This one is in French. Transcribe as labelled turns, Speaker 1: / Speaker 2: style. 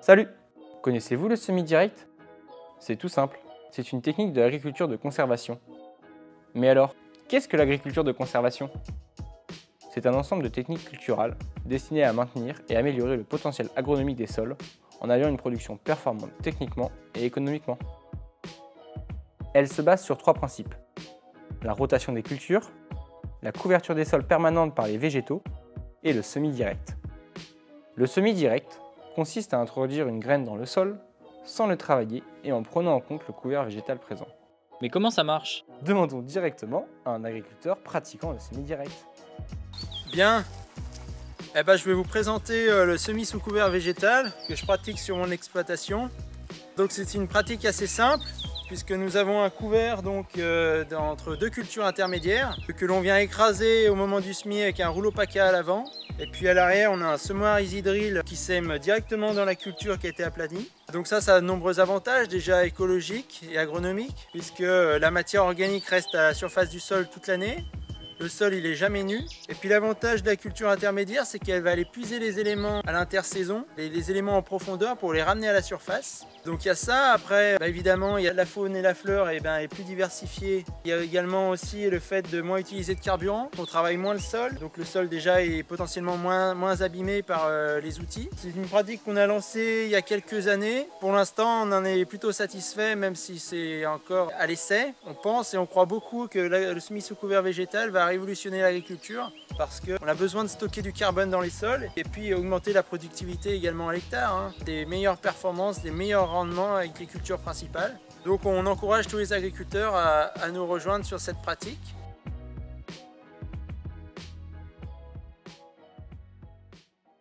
Speaker 1: Salut! Connaissez-vous le semi-direct? C'est tout simple, c'est une technique de l'agriculture de conservation. Mais alors, qu'est-ce que l'agriculture de conservation? C'est un ensemble de techniques culturales destinées à maintenir et améliorer le potentiel agronomique des sols en alliant une production performante techniquement et économiquement. Elle se base sur trois principes: la rotation des cultures, la couverture des sols permanente par les végétaux et le semi-direct. Le semi-direct consiste à introduire une graine dans le sol sans le travailler et en prenant en compte le couvert végétal présent.
Speaker 2: Mais comment ça marche?
Speaker 1: Demandons directement à un agriculteur pratiquant le semi-direct.
Speaker 3: Bien, je vais vous présenter le semis sous couvert végétal que je pratique sur mon exploitation. Donc c'est une pratique assez simple puisque nous avons un couvert entre deux cultures intermédiaires que l'on vient écraser au moment du semis avec un rouleau paca à l'avant. Et puis à l'arrière, on a un semoir easy drill qui sème directement dans la culture qui a été aplanie. Donc ça a de nombreux avantages, déjà écologiques et agronomiques, puisque la matière organique reste à la surface du sol toute l'année. Le sol il est jamais nu. Et puis l'avantage de la culture intermédiaire, c'est qu'elle va aller puiser les éléments à l'intersaison, les éléments en profondeur pour les ramener à la surface. Donc il y a ça. Après, évidemment, il y a la faune et la flore est plus diversifiée. Il y a également aussi le fait de moins utiliser de carburant. On travaille moins le sol, donc le sol déjà est potentiellement moins abîmé par les outils. C'est une pratique qu'on a lancée il y a quelques années. Pour l'instant, on en est plutôt satisfait, même si c'est encore à l'essai. On pense et on croit beaucoup que le semis sous couvert végétal va révolutionner l'agriculture parce qu'on a besoin de stocker du carbone dans les sols et puis augmenter la productivité également à l'hectare, des meilleures performances, des meilleurs rendements avec les cultures principales. Donc on encourage tous les agriculteurs à nous rejoindre sur cette pratique.